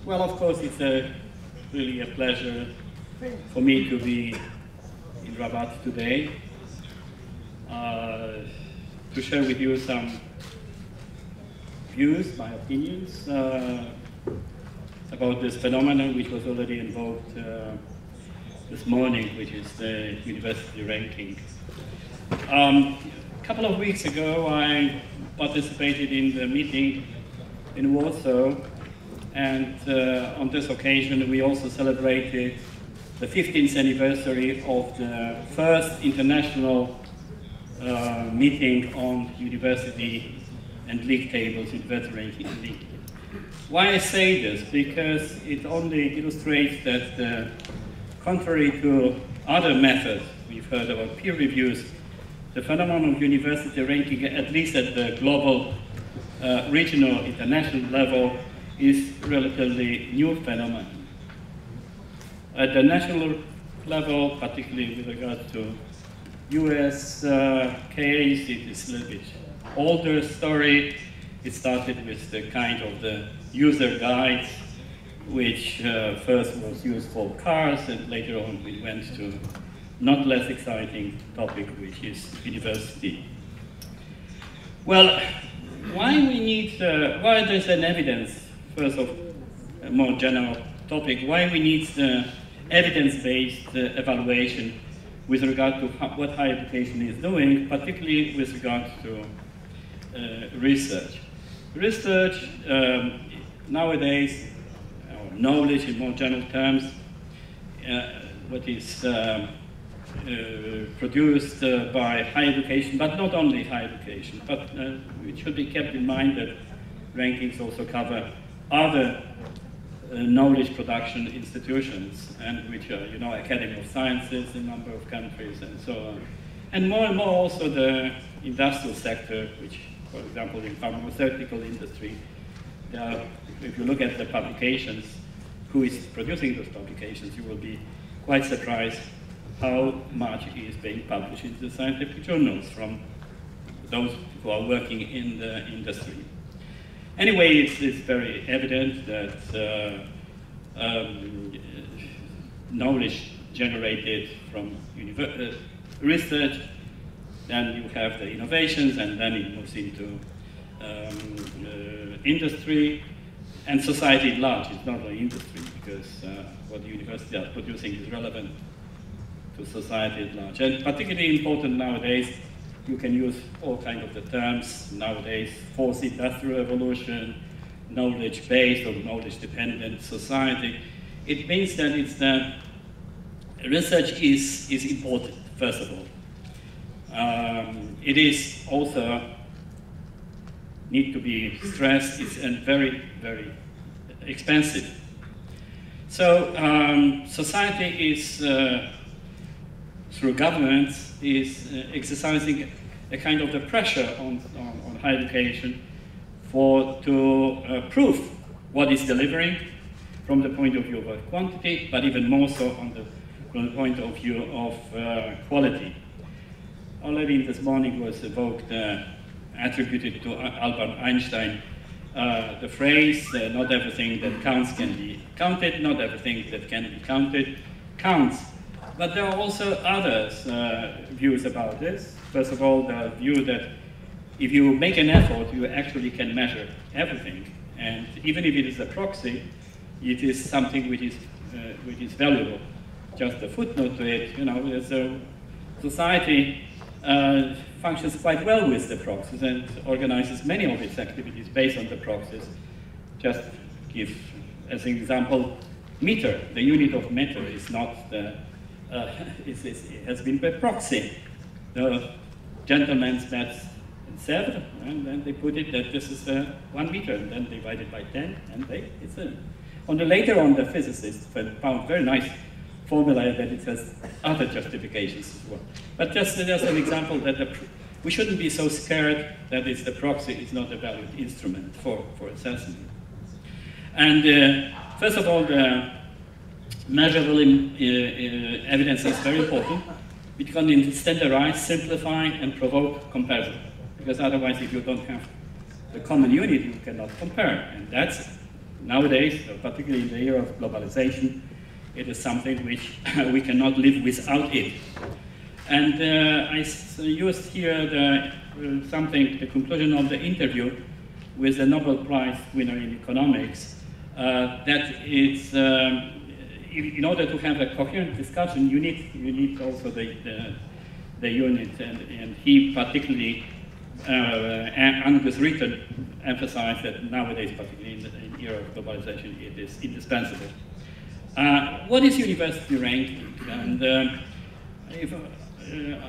Well, of course, it's really a pleasure for me to be in Rabat today, to share with you some views, my opinions, about this phenomenon which was already invoked this morning, which is the university ranking. A couple of weeks ago, I participated in the meeting in Warsaw, and on this occasion we also celebrated the 15th anniversary of the first international meeting on university and league tables, university ranking league. Why I say this? Because it only illustrates that contrary to other methods we've heard about peer reviews, the phenomenon of university ranking, at least at the global, regional, international level, is relatively new phenomenon. At the national level, particularly with regard to US case, it is a little bit older story. It started with the kind of the user guides, which first was used for cars, and later on we went to not less exciting topic, which is university. Well, why we need, why there's an evidence, first of a more general topic, why we need the evidence-based evaluation with regard to what higher education is doing, particularly with regard to research. Research nowadays, knowledge in more general terms, what is produced by higher education, but not only higher education, but it should be kept in mind that rankings also cover other knowledge production institutions, and which are, you know, Academy of Sciences in a number of countries and so on. And more also the industrial sector, which, for example, in pharmaceutical industry, if you look at the publications, who is producing those publications, you will be quite surprised how much is being published in the scientific journals from those who are working in the industry. Anyway, it's very evident that knowledge generated from research, then you have the innovations, and then it moves into industry and society at large. It's not only industry, because what the university are producing is relevant to society at large. And particularly important nowadays, you can use all kinds of the terms nowadays: fourth industrial revolution, knowledge-based or knowledge-dependent society. It means that it's the research is important, first of all. It is also need to be stressed, it's very, very expensive. So society is, through governments, is exercising a kind of the pressure on higher education to prove what is delivering from the point of view of quantity, but even more so from the point of view of quality. Already this morning was evoked, attributed to Albert Einstein, the phrase, not everything that counts can be counted, not everything that can be counted counts. But there are also others views about this. First of all, the view that if you make an effort, you actually can measure everything. And even if it is a proxy, it is something which is valuable. Just a footnote to it, you know, so society functions quite well with the proxies and organizes many of its activities based on the proxies. Just give as an example, meter. The unit of meter is not the, it has been by proxy. The gentleman's met said, and then they put it that this is 1 meter, and then divided by 10, and it's later on the physicists found very nice formula that it has other justifications as well. But just an example that we shouldn't be so scared that it's the proxy is not a valid instrument for assessment. And first of all, the measurable evidence is very important. It can standardize, simplify, and provoke comparison. Because otherwise, if you don't have the common unit, you cannot compare. And that's nowadays, particularly in the era of globalization, it is something which we cannot live without it. And I used here the conclusion of the interview with the Nobel Prize winner in economics, that it's, in order to have a coherent discussion, you need also the unit, and he particularly, Angus Ritter, emphasized that nowadays, particularly in the era of globalization, it is indispensable. What is university ranking? And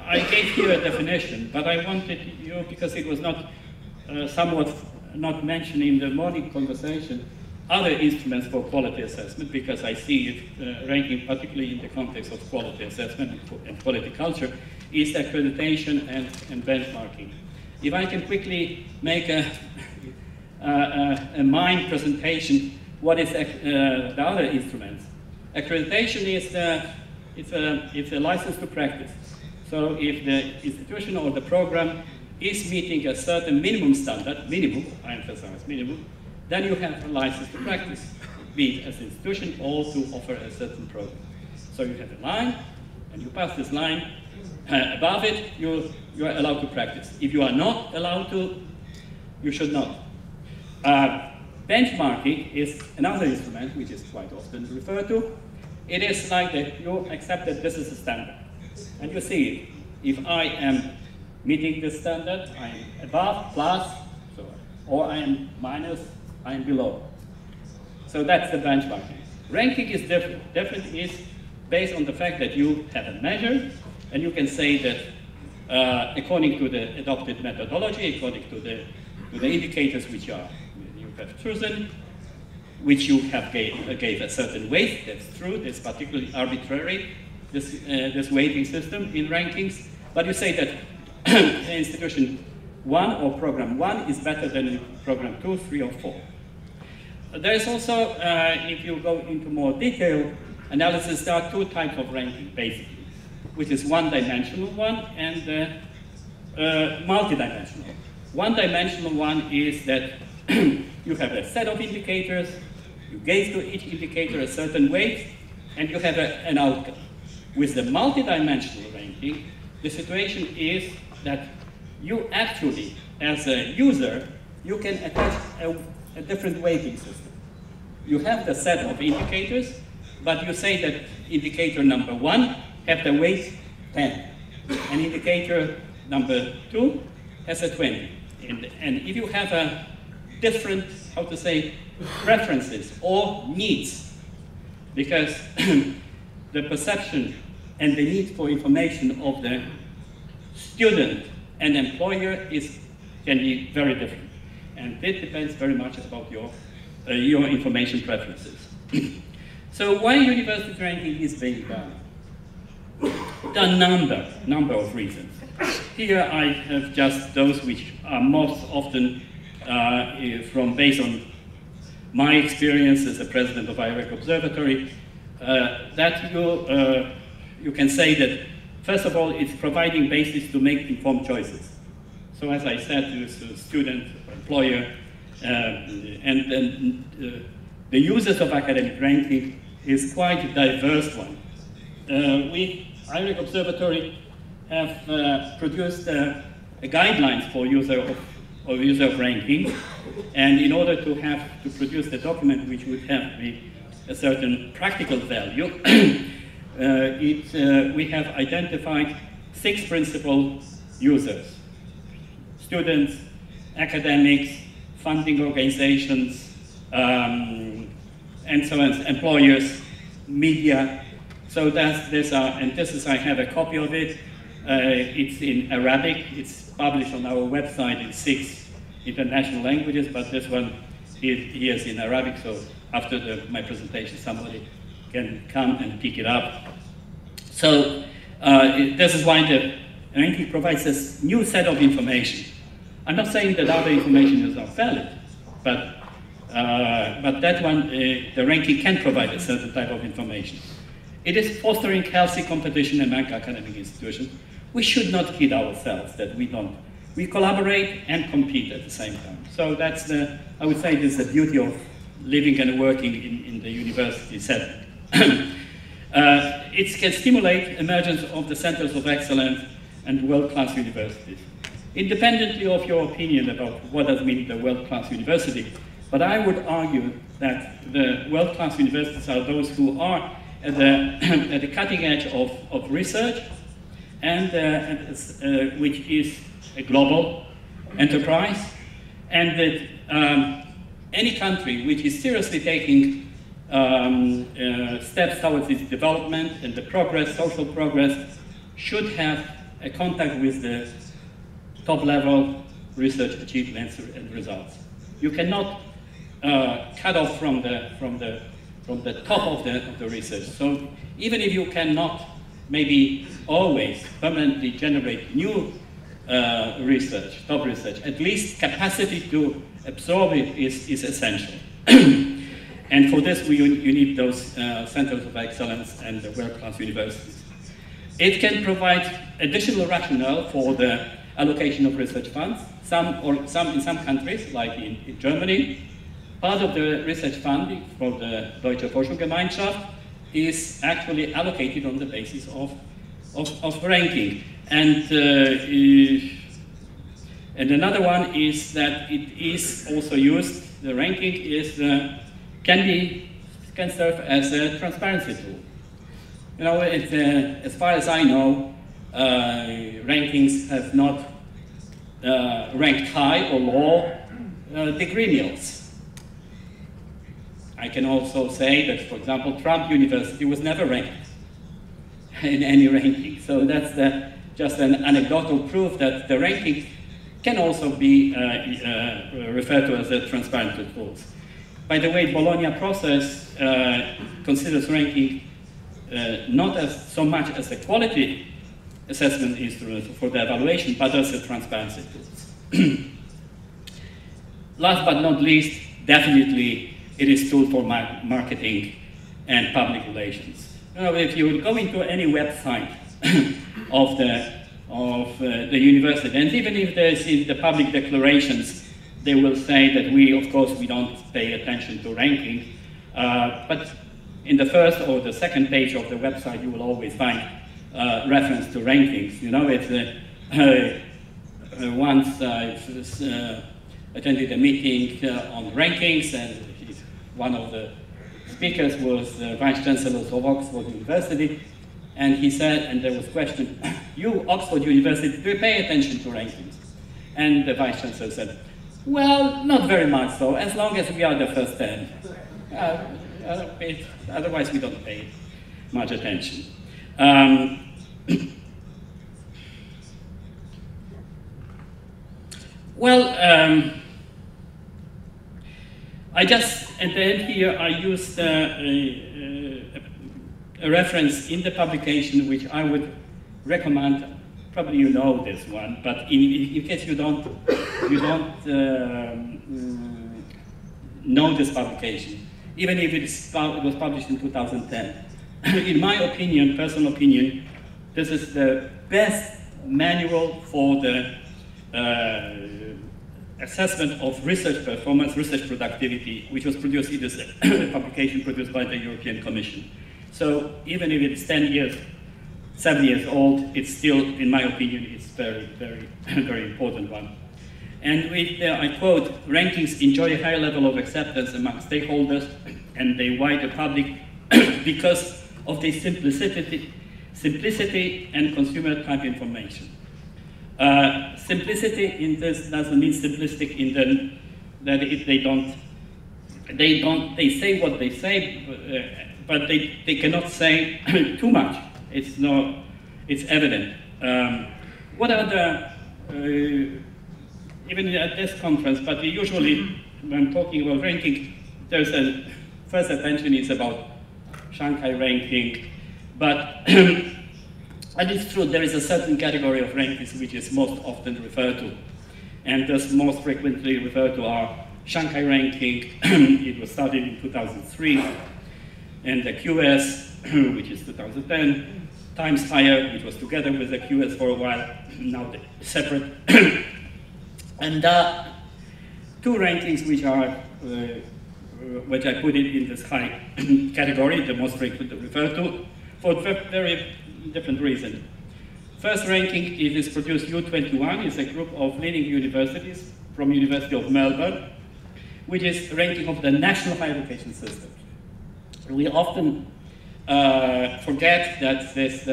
I gave here a definition, but I wanted you, because it was not somewhat not mentioned in the morning conversation, other instruments for quality assessment, because I see it ranking particularly in the context of quality assessment and quality culture, is accreditation and benchmarking. If I can quickly make a mind presentation, what is the other instruments? Accreditation is it's a license to practice. So if the institution or the program is meeting a certain minimum standard, I emphasize minimum, then you have a license to practice, be it as an institution or to offer a certain program. So you have a line, and you pass this line, above it, you are allowed to practice. If you are not allowed to, you should not. Benchmarking is another instrument which is quite often referred to. It is like that you accept that this is a standard. And you see, if I am meeting this standard, I am above, plus, or I am minus, I am below. So that's the benchmarking. Ranking is different. Different is based on the fact that you have a measure, and you can say that according to the adopted methodology, according to the indicators which you have chosen, which you have gave a certain weight. That's true. That's particularly arbitrary, this weighting system in rankings. But you say that institution 1 or program 1 is better than program 2, 3, or 4. There is also, if you go into more detailed analysis, there are two types of ranking, basically, which is one-dimensional one and multidimensional. One-dimensional one is that you have a set of indicators, you gave to each indicator a certain weight, and you have an outcome. With the multidimensional ranking, the situation is that you actually, as a user, you can attach a different weighting system. You have the set of indicators, but you say that indicator number 1 have the weight 10, and indicator number 2 has a 20. And if you have a different, how to say, preferences or needs, because the perception and the need for information of the student and employer can be very different. And it depends very much about your information preferences. So why university ranking is being done? There are a number of reasons. Here I have just those which are most often based on my experience as the president of IREC Observatory, that you can say that, first of all, it's providing basis to make informed choices. So as I said, to student, employer, and the users of academic ranking is quite a diverse one. We, IREC Observatory, have produced guidelines for user of ranking, and in order to produce the document which would have a certain practical value, we have identified 6 principal users: students, academics, funding organizations, and so on, employers, media. So and this is, I have a copy of it. It's in Arabic. It's published on our website in 6 international languages, but this one here is in Arabic, so after my presentation, somebody can come and pick it up. So this is why the ranking provides this new set of information. I'm not saying that other information is not valid, but that one, the ranking can provide a certain type of information. It is fostering healthy competition among academic institutions. We should not kid ourselves that we don't. We collaborate and compete at the same time. So that's I would say this is the beauty of living and working in the university setting. It can stimulate emergence of the centers of excellence and world-class universities. Independently of your opinion about what does mean the world-class university, but I would argue that the world-class universities are those who are at the cutting edge of research, and which is a global enterprise, and that any country which is seriously taking steps towards its development and the progress, social progress, should have a contact with the top-level research achievements and results. You cannot cut off from the top of the research. So even if you cannot maybe always permanently generate new research, top research, at least capacity to absorb it is essential. And for this, you need those centers of excellence and the world-class universities. It can provide additional rationale for the allocation of research funds. In some countries, like in Germany, part of the research funding for the Deutsche Forschungsgemeinschaft is actually allocated on the basis of ranking. And another one is that it is also used, the ranking is, can serve as a transparency tool. You know, as far as I know, rankings have not ranked high or low degree meals. I can also say that, for example, Trump University was never ranked in any ranking. So that's just an anecdotal proof that the ranking can also be referred to as a transparent tool. By the way, Bologna process considers ranking not as so much as a quality assessment instrument for the evaluation, but as a transparency tool. Last but not least, definitely it is a tool for marketing and public relations. You know, if you go into any website of the university, and even if there's in the public declarations, they will say that of course, we don't pay attention to ranking, but in the first or the second page of the website, you will always find reference to rankings. You know, it's once I attended a meeting on rankings, and one of the speakers was the Vice Chancellor of Oxford University, and he said, and there was a question, you, Oxford University, do you pay attention to rankings? And the Vice Chancellor said, well, not very much so, as long as we are the first 10. Otherwise, we don't pay much attention. I just, at the end here, I used a reference in the publication which I would recommend. Probably you know this one, but in case you don't know this publication, even if it was published in 2010, in my opinion, personal opinion, this is the best manual for the assessment of research performance, research productivity, which was produced in this publication produced by the European Commission. So even if it's 7 years old, it's still, in my opinion, it's very, very, very important one. And with, I quote, rankings enjoy a high level of acceptance among stakeholders and the wider public because of their simplicity and consumer type information. Simplicity in this doesn't mean simplistic in that they say what they say, but they cannot say too much. It's evident. What are the, even at this conference, but usually when talking about ranking, there's a first attention is about Shanghai ranking, but and it's true, there is a certain category of rankings which is most often referred to. And those most frequently referred to are Shanghai ranking, it was started in 2003, and the QS, which is 2010, Times Higher, which was together with the QS for a while, now they're separate. And two rankings which are which I put it in this high category, the most frequently referred to, for very different reasons. First ranking is produced U21, is a group of leading universities from University of Melbourne, which is ranking of the national higher education system. We often forget that there's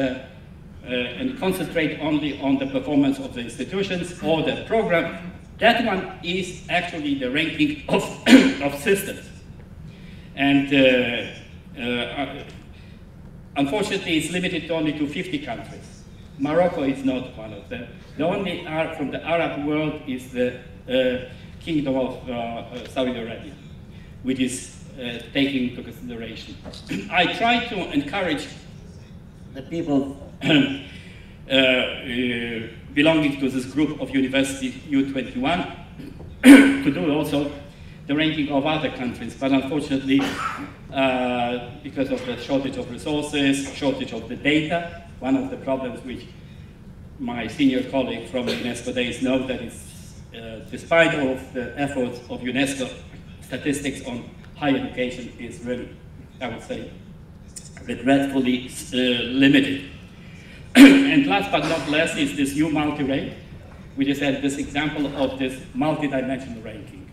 and concentrate only on the performance of the institutions or the program. That one is actually the ranking of, of systems. And unfortunately, it's limited only to 50 countries. Morocco is not one of them. The only from the Arab world is the Kingdom of Saudi Arabia, which is taken into consideration. I try to encourage the people belonging to this group of university U21 to do also the ranking of other countries, but unfortunately, because of the shortage of resources, shortage of the data, one of the problems which my senior colleague from UNESCO days know that it's, despite all of the efforts of UNESCO, statistics on higher education is really, I would say, regretfully limited. And last but not least is this new multi-rank, which is this example of this multi-dimensional ranking.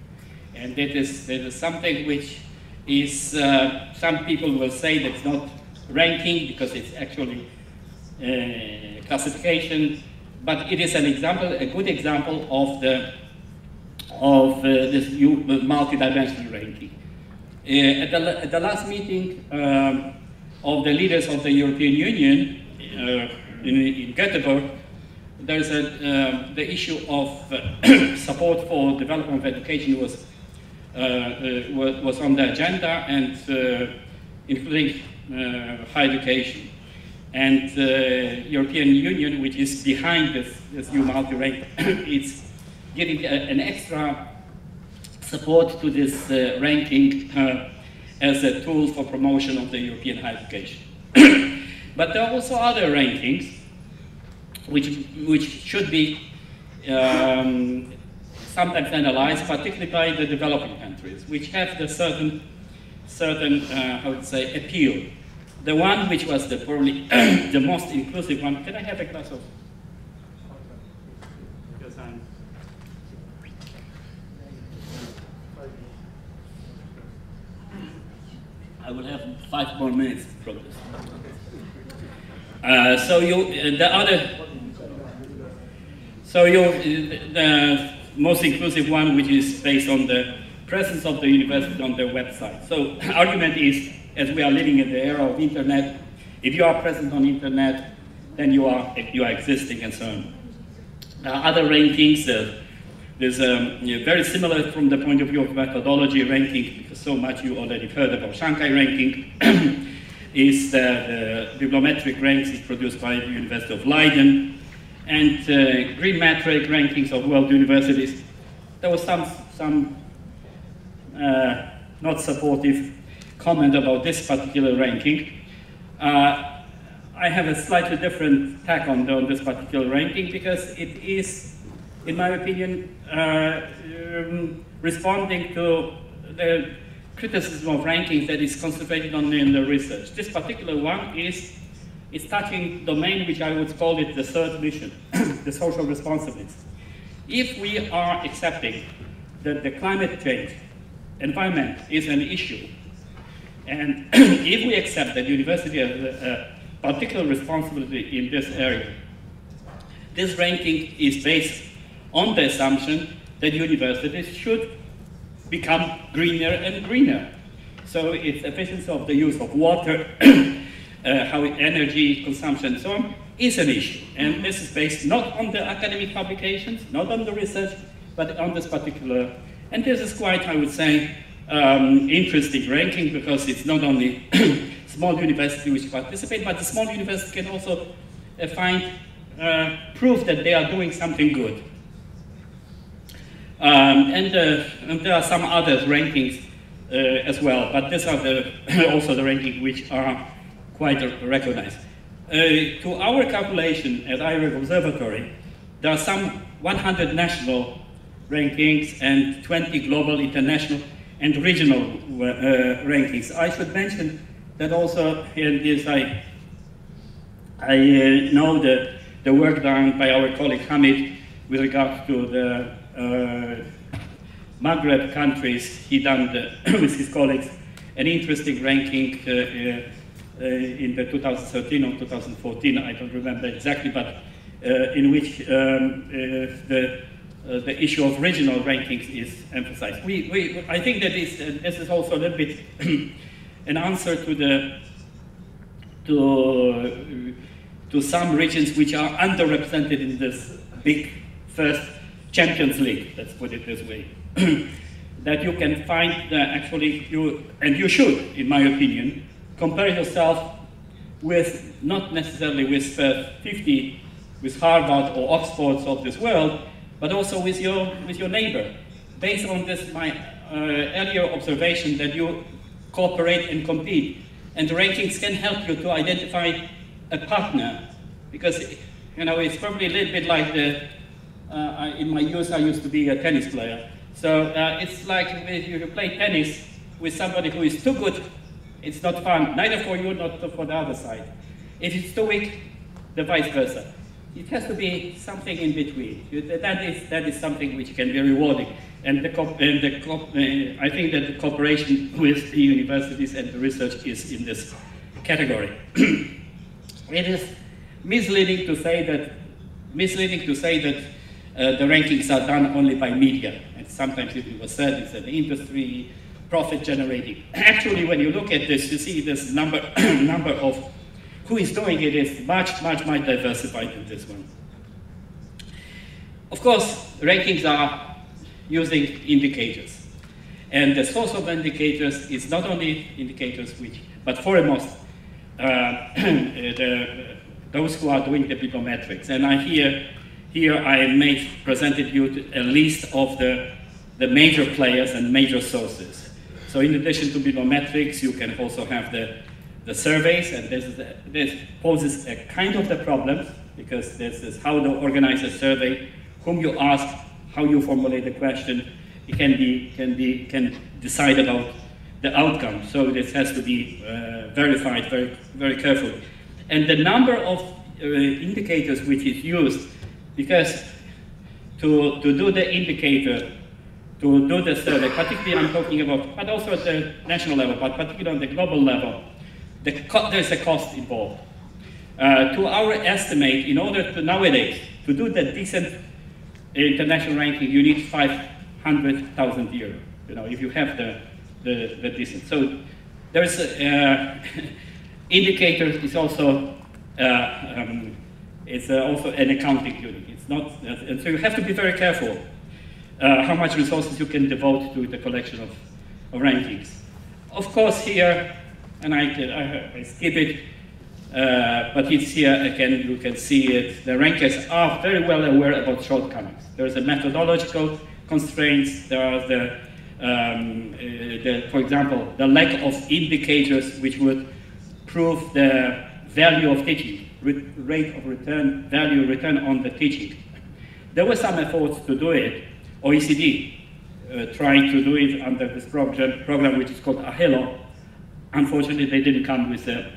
And it is something which is, some people will say that it's not ranking because it's actually classification, but it is an example, a good example of this new multi-dimensional ranking. At the last meeting of the leaders of the European Union in Göteborg, there's the issue of support for development of education was on the agenda, and including higher education. And the European Union, which is behind this new multi-rank, is giving an extra support to this ranking as a tool for promotion of the European higher education. But there are also other rankings which should be sometimes analyzed, particularly by the developing countries, which have the certain I would say, appeal. The one which was probably the most inclusive one. Can I have a glass of? Because I will have 5 more minutes from this. The most inclusive one, which is based on the presence of the university on their website. So argument is, as we are living in the era of internet, if you are present on internet, then you are existing and so on. Other rankings, there's very similar from the point of view of methodology ranking, because so much you already heard about Shanghai ranking, is the bibliometric ranks is produced by the University of Leiden, and green metric rankings of world universities. There was some not supportive comment about this particular ranking. I have a slightly different tack on this particular ranking, because it is, in my opinion, responding to the criticism of rankings that is concentrated only in the research. This particular one is touching domain which I would call it the third mission, the social responsibility. If we are accepting that the climate change environment is an issue, and if we accept that university has a particular responsibility in this area, this ranking is based on the assumption that universities should become greener and greener. So it's efficiency of the use of water, how energy consumption and so on is an issue. And this is based not on the academic publications, not on the research, but on this particular. And this is quite, I would say, interesting ranking, because it's not only small universities which participate, but the small universities can also find proof that they are doing something good. And there are some other rankings as well, but these are also the rankings which are quite recognized. To our calculation at IREC Observatory, there are some 100 national rankings and 20 global international, and regional rankings. I should mention that also in this I know the work done by our colleague Hamid with regard to the Maghreb countries. He done with his colleagues an interesting ranking in the 2013 or 2014, I don't remember exactly, but in which the issue of regional rankings is emphasized. I think that this is also a little bit an answer to some regions which are underrepresented in this big first Champions League, let's put it this way. That you can find actually, you should, in my opinion, compare yourself with, not necessarily with 50, with Harvard or Oxford of this world, but also with your neighbor, based on this my earlier observation that you cooperate and compete, and the rankings can help you to identify a partner, because it's probably a little bit like in my youth I used to be a tennis player, so it's like if you play tennis with somebody who is too good, it's not fun, neither for you, not for the other side. If it's too weak, the vice versa. It has to be something in between. That is something which can be rewarding. And I think that the cooperation with the universities and the research is in this category. It is misleading to say that the rankings are done only by media. And sometimes it was said it's an industry, profit generating. Actually, when you look at this, you see this number of who is doing it is much diversified in this one. Of course, rankings are using indicators. And the source of indicators is not only indicators but foremost, those who are doing the bibliometrics. And here I presented you a list of the major players and major sources. So in addition to bibliometrics, you can also have the surveys, and this poses a kind of the problem, because this is how to organize a survey, whom you ask, how you formulate the question, it can decide about the outcome. So this has to be verified very carefully. And the number of indicators which is used, because to do the indicator, to do the survey, particularly I'm talking about, but also at the national level, but particularly on the global level, there's a cost involved. To our estimate, in order to nowadays, to do the decent international ranking, you need 500,000 €. If you have the decent. So there's indicator is also also an accounting unit. It's not, and so you have to be very careful how much resources you can devote to the collection of rankings. Of course, here. And I skip it, but it's here again, you can see it. The rankers are very well aware about shortcomings. There's a methodological constraints, there are for example, the lack of indicators which would prove the value of teaching, rate of return, return on the teaching. There were some efforts to do it. OECD tried to do it under this program which is called AHELO. Unfortunately, they didn't come with a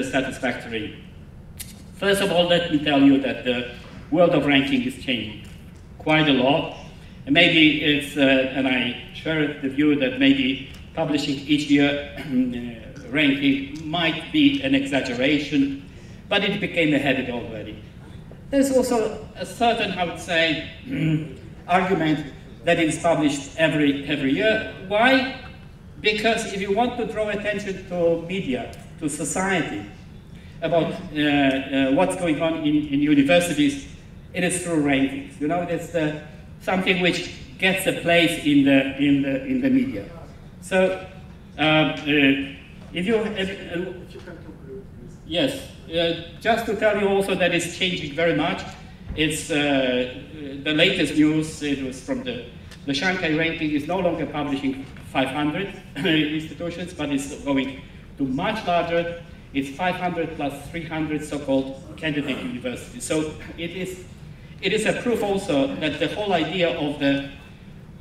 satisfactory. First of all, let me tell you that the world of ranking is changing quite a lot. And maybe it's, and I share the view that maybe publishing each year ranking might be an exaggeration, but it became a habit already. There's also a certain, I would say, argument that it's published every year. Why? Because if you want to draw attention to media, to society, about what's going on in universities, it is through rankings. It's something which gets a place in the media. So, if you can conclude, please. Yes, just to tell you also that it's changing very much. It's the latest news. It was from the Shanghai ranking is no longer publishing 500 institutions, but it's going to much larger. It's 500 plus 300 so-called candidate universities. So it is a proof also that the whole idea of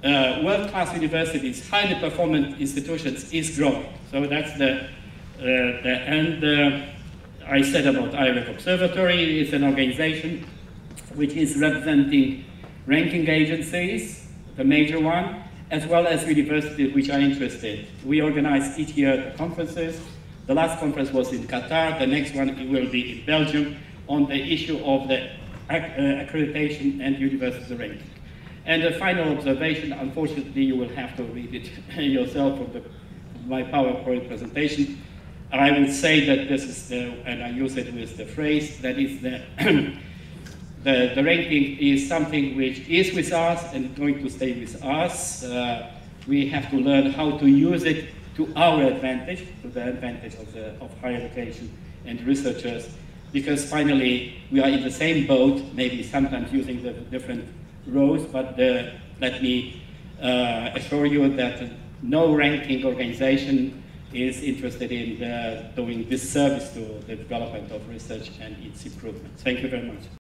world-class universities, highly performant institutions is growing. So that's the end I said about IREC Observatory. It's an organization which is representing ranking agencies, the major one, as well as universities which are interested. We organize each year conferences. The last conference was in Qatar. The next one will be in Belgium on the issue of the accreditation and university ranking. And a final observation, unfortunately, you will have to read it yourself from my PowerPoint presentation. I would say that this is and I use it with the phrase, that is the ranking is something which is with us and going to stay with us. We have to learn how to use it to our advantage, to the advantage of higher education and researchers, because finally we are in the same boat, maybe sometimes using the different rows, but let me assure you that no ranking organization is interested in doing this service to the development of research and its improvement. Thank you very much.